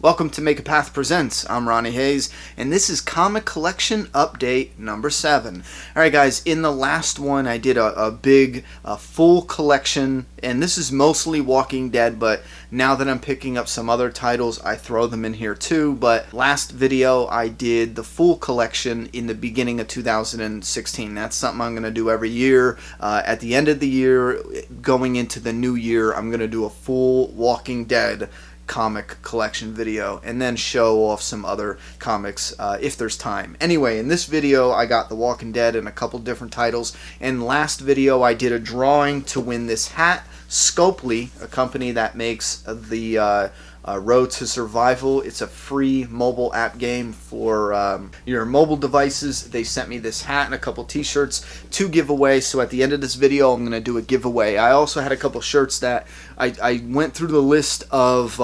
Welcome to Make a Path Presents. I'm Ronnie Hayes, and this is Comic Collection Update number 7. Alright guys, in the last one I did a big, full collection, and this is mostly Walking Dead, but now that I'm picking up some other titles, I throw them in here too. But last video I did the full collection in the beginning of 2016. That's something I'm going to do every year. At the end of the year, going into the new year, I'm going to do a full Walking Dead comic collection video and then show off some other comics if there's time. Anyway, in this video I got The Walking Dead and a couple different titles, and last video I did a drawing to win this hat. Scopely, a company that makes the Road to Survival. It's a free mobile app game for your mobile devices. They sent me this hat and a couple t-shirts to give away, so at the end of this video I'm going to do a giveaway. I also had a couple shirts that I went through the list of,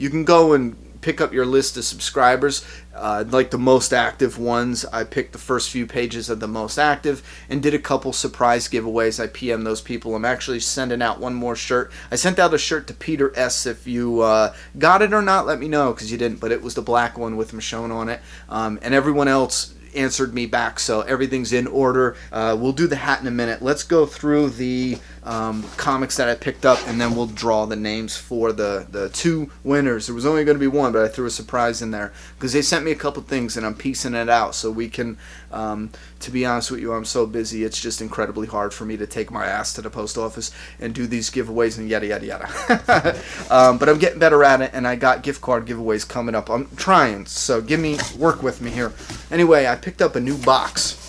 you can go and pick up your list of subscribers, like the most active ones. I picked the first few pages of the most active and did a couple surprise giveaways. I PM'd those people. I'm actually sending out one more shirt. I sent out a shirt to Peter S. If you got it or not, let me know, because you didn't, but it was the black one with Michonne on it, and everyone else answered me back, so everything's in order. We'll do the hat in a minute. Let's go through the comics that I picked up, and then we'll draw the names for the two winners. There was only going to be one, but I threw a surprise in there because they sent me a couple things and I'm piecing it out so we can, to be honest with you, I'm so busy, it's just incredibly hard for me to take my ass to the post office and do these giveaways and yada yada yada. But I'm getting better at it, and I got gift card giveaways coming up. I'm trying, so work with me here. Anyway, I picked up a new box.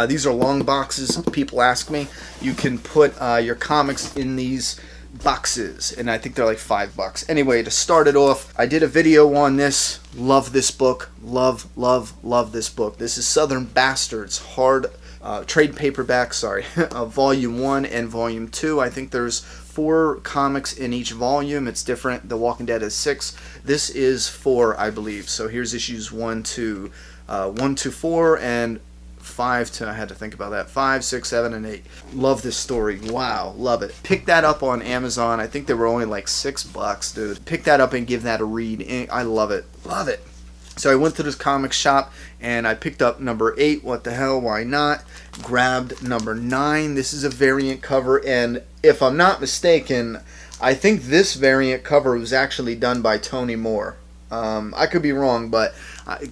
These are long boxes. People ask me. You can put your comics in these boxes, and I think they're like $5. Anyway, to start it off, I did a video on this. Love this book. Love this book. This is Southern Bastards, hard trade paperback, sorry, volume 1 and volume 2. I think there's 4 comics in each volume. It's different. The Walking Dead is 6. This is 4, I believe. So here's issues 1 to 4 and 5 to, I had to think about that, 5, 6, 7, and 8. Love this story. Wow, love it. Pick that up on Amazon. I think they were only like $6, dude. Pick that up and give that a read. I love it. Love it. So I went to this comic shop and I picked up number 8. What the hell? Why not? Grabbed number 9. This is a variant cover, and if I'm not mistaken, I think this variant cover was actually done by Tony Moore. I could be wrong, but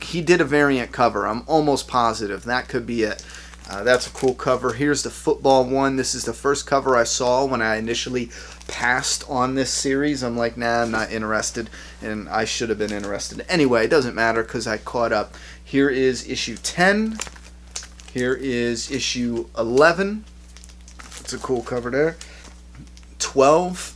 he did a variant cover. I'm almost positive that could be it. That's a cool cover. Here's the football one. This is the first cover I saw when I initially passed on this series. I'm like, nah, I'm not interested, and I should have been interested. Anyway, it doesn't matter because I caught up. Here is issue 10. Here is issue 11. It's a cool cover there. 12.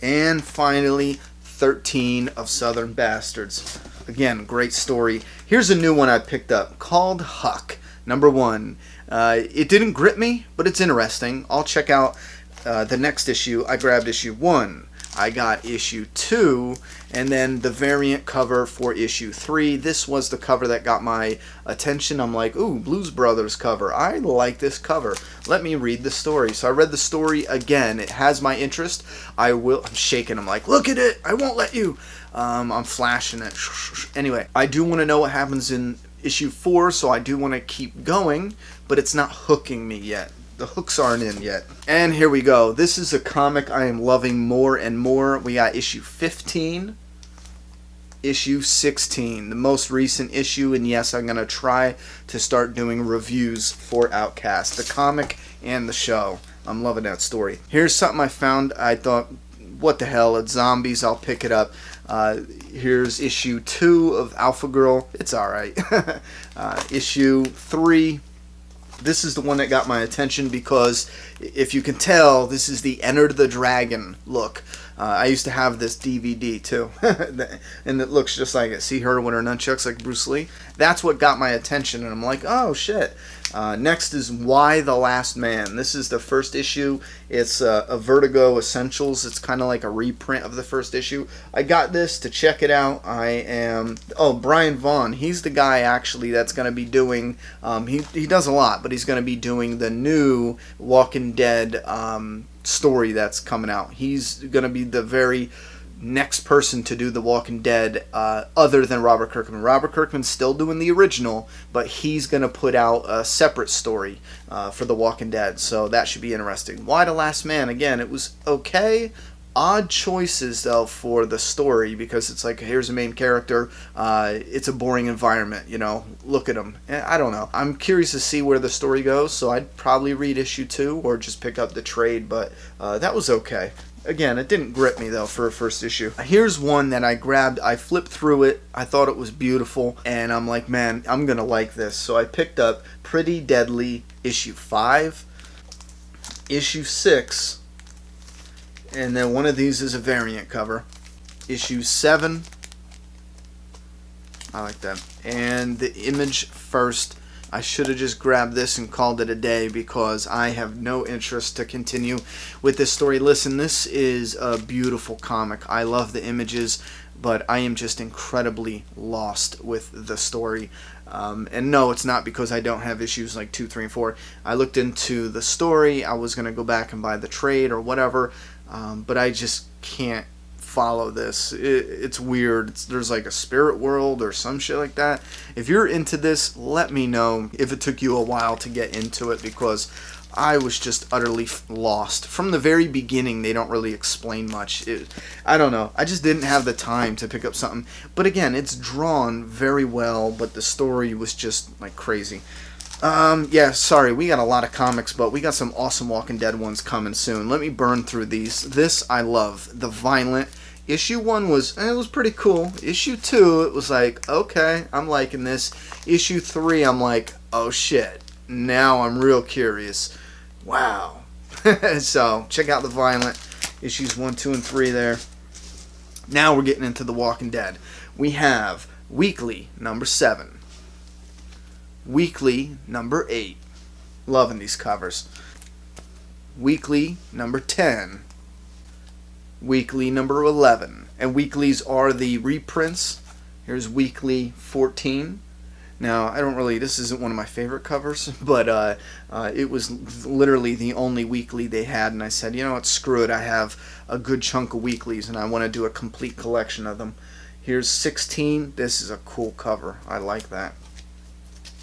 And finally 13 of Southern Bastards. Again, great story. Here's a new one I picked up called Huck, number 1. It didn't grip me, but it's interesting. I'll check out the next issue. I grabbed issue 1. I got issue 2, and then the variant cover for issue 3. This was the cover that got my attention. I'm like, ooh, Blues Brothers cover. I like this cover. Let me read the story. So I read the story again. It has my interest. I'm shaking. I'm like, look at it. I won't let you. I'm flashing it. Anyway, I do want to know what happens in issue 4, so I do want to keep going, but it's not hooking me yet. The hooks aren't in yet. And here we go. This is a comic I am loving more and more. We got issue 15, issue 16, the most recent issue, and yes, I'm going to try to start doing reviews for Outcast, the comic and the show. I'm loving that story. Here's something I found. I thought, what the hell, it's zombies, I'll pick it up. Here's issue 2 of Alpha Girl. It's alright. Issue 3. This is the one that got my attention because, if you can tell, this is the Enter the Dragon look. I used to have this DVD too, and it looks just like it. See her with her nunchucks like Bruce Lee? That's what got my attention, and I'm like, oh shit. Next is Why the Last Man. This is the first issue. It's a Vertigo Essentials. It's kind of like a reprint of the first issue. I got this to check it out. Brian Vaughn. He's the guy actually that's going to be doing, he does a lot, but he's going to be doing the new Walking Dead story that's coming out. He's going to be the very next person to do The Walking Dead other than Robert Kirkman. Robert Kirkman's still doing the original, but he's going to put out a separate story for The Walking Dead, so that should be interesting. Y: The Last Man, again, it was okay. Odd choices, though, for the story, because it's like, here's a main character, it's a boring environment, you know, look at him. I don't know. I'm curious to see where the story goes, so I'd probably read issue 2 or just pick up the trade, but that was okay. Again, it didn't grip me, though, for a first issue. Here's one that I grabbed. I flipped through it. I thought it was beautiful, and I'm like, man, I'm going to like this. So I picked up Pretty Deadly issue 5, issue 6, and then one of these is a variant cover. Issue 7. I like that. And the Image first. I should have just grabbed this and called it a day because I have no interest to continue with this story. Listen, this is a beautiful comic. I love the images, but I am just incredibly lost with the story. And no, it's not because I don't have issues like 2, 3, and 4. I looked into the story. I was going to go back and buy the trade or whatever. But I just can't follow this. It's weird. There's like a spirit world or some shit like that. If you're into this, let me know if it took you a while to get into it, because I was just utterly lost. From the very beginning, they don't really explain much. I don't know. I just didn't have the time to pick up something. But again, it's drawn very well, but the story was just like crazy. Yeah, sorry, we got a lot of comics, but we got some awesome Walking Dead ones coming soon. Let me burn through these. This I love. The Violent. Issue 1 was pretty cool. Issue 2, it was like, okay, I'm liking this. Issue 3, I'm like, oh shit, now I'm real curious. Wow. So, check out The Violent. Issues 1, 2, and 3 there. Now we're getting into The Walking Dead. We have Weekly, number 7. Weekly, number 8. Loving these covers. Weekly, number 10. Weekly, number 11. And weeklies are the reprints. Here's Weekly 14. Now, this isn't one of my favorite covers, but it was literally the only weekly they had, and I said, you know what, screw it. I have a good chunk of weeklies, and I want to do a complete collection of them. Here's 16. This is a cool cover. I like that.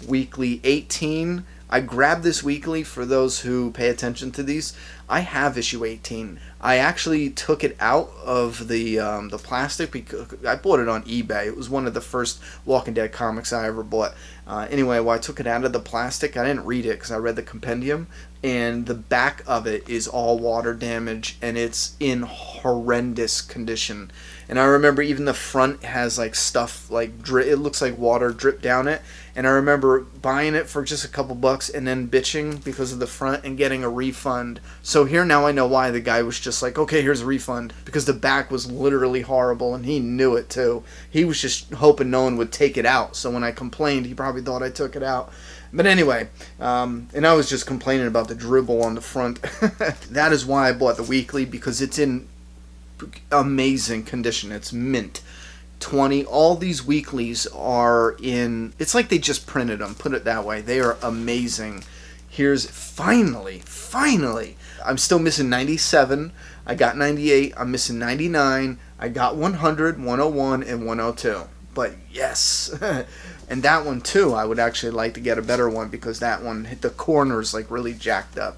Weekly 18. I grabbed this weekly for those who pay attention to these. I have issue 18. I actually took it out of the plastic because I bought it on eBay. It was one of the first Walking Dead comics I ever bought. Anyway, while I took it out of the plastic, I didn't read it because I read the compendium, and the back of it is all water damage, and it's in horrendous condition. And I remember even the front has like stuff like it looks like water drip down it. And I remember buying it for just a couple bucks and then bitching because of the front and getting a refund. So here now I know why the guy was just like, okay, here's a refund, because the back was literally horrible, and he knew it too. He was just hoping no one would take it out. So when I complained, he probably thought I took it out. But anyway, and I was just complaining about the dribble on the front. That is why I bought the weekly, because it's in amazing condition. It's mint. 20. All these weeklies are in, it's like they just printed them, put it that way. They are amazing. Here's finally, I'm still missing 97. I got 98. I'm missing 99. I got 100, 101, and 102. But yes. And that one too, I would actually like to get a better one, because that one hit the corners like really jacked up.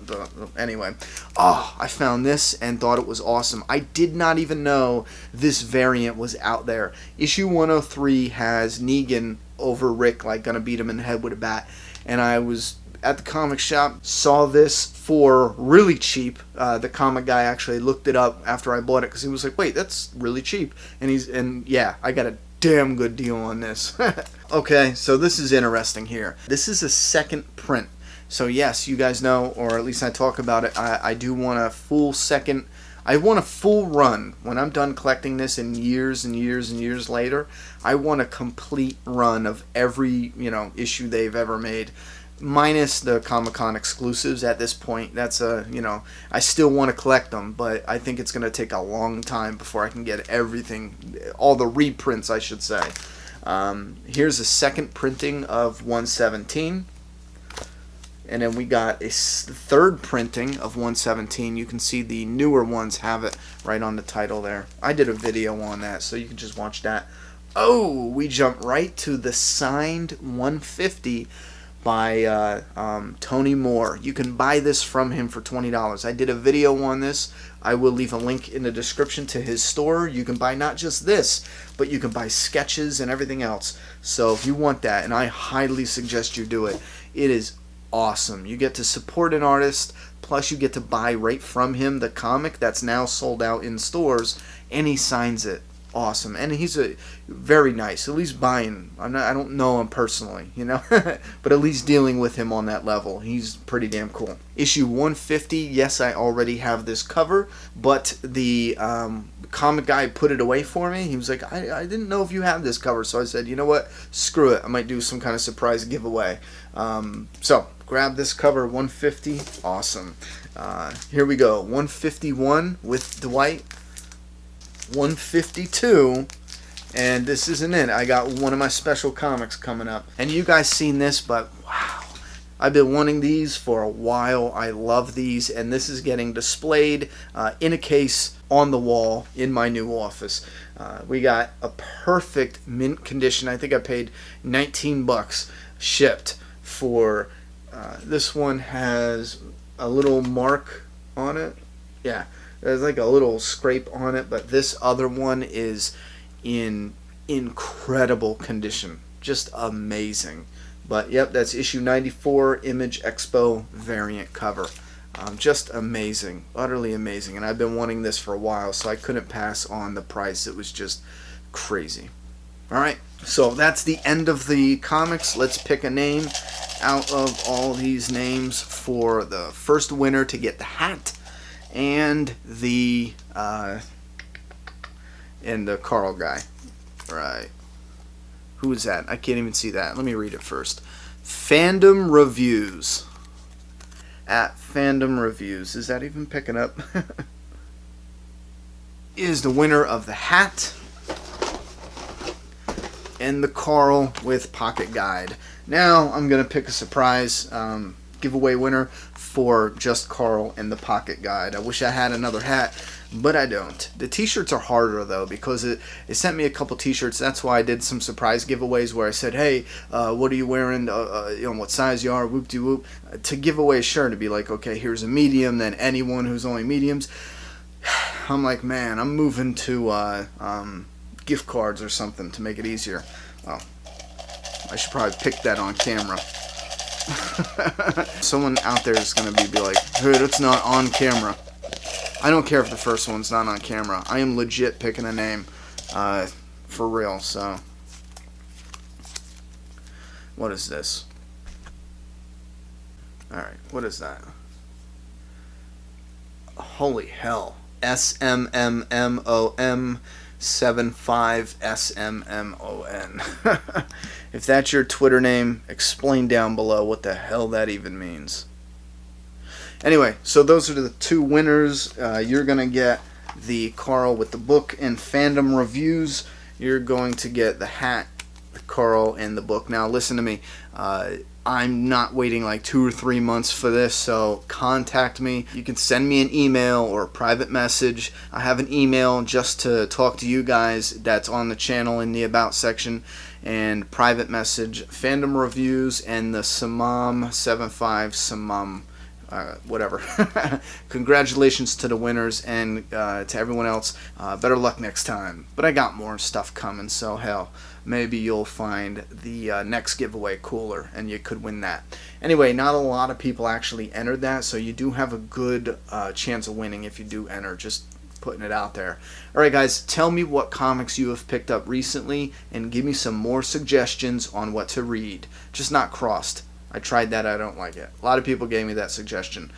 Anyway, I found this and thought it was awesome. I did not even know this variant was out there. Issue 103 has Negan over Rick, like gonna beat him in the head with a bat. And I was at the comic shop, saw this for really cheap. The comic guy actually looked it up after I bought it, because he was like, wait, that's really cheap. And yeah, I got a damn good deal on this. Okay, so this is interesting here. This is a second print. So yes, you guys know, or at least I talk about it, I do want a full second, I want a full run. When I'm done collecting this in years and years and years later, I want a complete run of every, issue they've ever made. Minus the Comic-Con exclusives at this point. That's I still want to collect them, but I think it's going to take a long time before I can get everything, all the reprints, I should say. Here's a second printing of 117. And then we got a third printing of 117. You can see the newer ones have it right on the title there. I did a video on that, so you can just watch that. Oh, we jump right to the signed 150 by Tony Moore. You can buy this from him for $20. I did a video on this. I will leave a link in the description to his store. You can buy not just this, but you can buy sketches and everything else. So if you want that, and I highly suggest you do it, it is awesome. You get to support an artist, plus you get to buy right from him the comic that's now sold out in stores, and he signs it. Awesome. And he's a very nice, at least buying. I don't know him personally, you know, but at least dealing with him on that level, he's pretty damn cool. Issue 150, yes, I already have this cover, but the comic guy put it away for me. He was like, I didn't know if you had this cover, so I said, you know what, screw it, I might do some kind of surprise giveaway. So grab this cover, 150, awesome. Here we go, 151 with Dwight, 152, and this isn't it. I got one of my special comics coming up, and you guys seen this, but wow, I've been wanting these for a while. I love these, and this is getting displayed in a case on the wall in my new office. We got a perfect mint condition. I think I paid 19 bucks shipped for this one. Has a little mark on it. Yeah, there's like a little scrape on it, but this other one is in incredible condition. Just amazing. But yep, that's issue 94, Image Expo variant cover. Just amazing, utterly amazing. And I've been wanting this for a while, so I couldn't pass on the price. It was just crazy. Alright, so that's the end of the comics. Let's pick a name out of all these names for the first winner to get the hat and the Carl guy. Right. Who is that? I can't even see that. Let me read it first. Fandom Reviews. At Fandom Reviews. Is that even picking up? Is the winner of the hat and the Carl with Pocket Guide. Now I'm going to pick a surprise giveaway winner for just Carl and the Pocket Guide. I wish I had another hat, but I don't. The t-shirts are harder though, because it sent me a couple t-shirts. That's why I did some surprise giveaways where I said, hey, what are you wearing, you know, what size you are, whoop de whoop, to give away a shirt, to be like, okay, here's a medium, then anyone who's only mediums. I'm like, man, I'm moving to gift cards or something to make it easier. Well, I should probably pick that on camera. Someone out there is going to be like, hey, that's not on camera. I don't care if the first one's not on camera. I am legit picking a name for real. So what is this? Alright, what is that? Holy hell. SMMMOM 75SMMON. If that's your Twitter name, explain down below what the hell that even means. Anyway, so those are the two winners. You're going to get the Carl with the book and Fandom Reviews. You're going to get the hat, the Carl, and the book. Now, listen to me. I'm not waiting like 2 or 3 months for this, so contact me. You can send me an email or a private message. I have an email just to talk to you guys that's on the channel in the About section, and private message, Fandom Reviews, and the Samam75 Samam. Whatever. Congratulations to the winners, and to everyone else, better luck next time. But I got more stuff coming, so hell, maybe you'll find the next giveaway cooler and you could win that. Anyway, not a lot of people actually entered that, so you do have a good chance of winning if you do enter. Just putting it out there. Alright guys, tell me what comics you have picked up recently and give me some more suggestions on what to read. Just not Crossed. I tried that, I don't like it. A lot of people gave me that suggestion.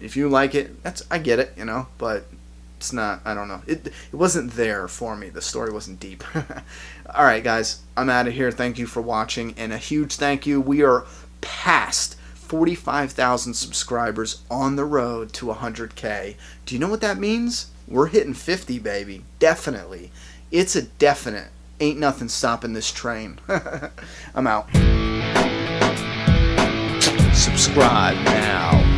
If you like it, I get it, you know, but it's not, I don't know. It wasn't there for me. The story wasn't deep. Alright guys, I'm out of here. Thank you for watching, and a huge thank you. We are past 45,000 subscribers, on the road to 100K. Do you know what that means? We're hitting 50, baby. Definitely. It's a definite. Ain't nothing stopping this train. I'm out. Subscribe now.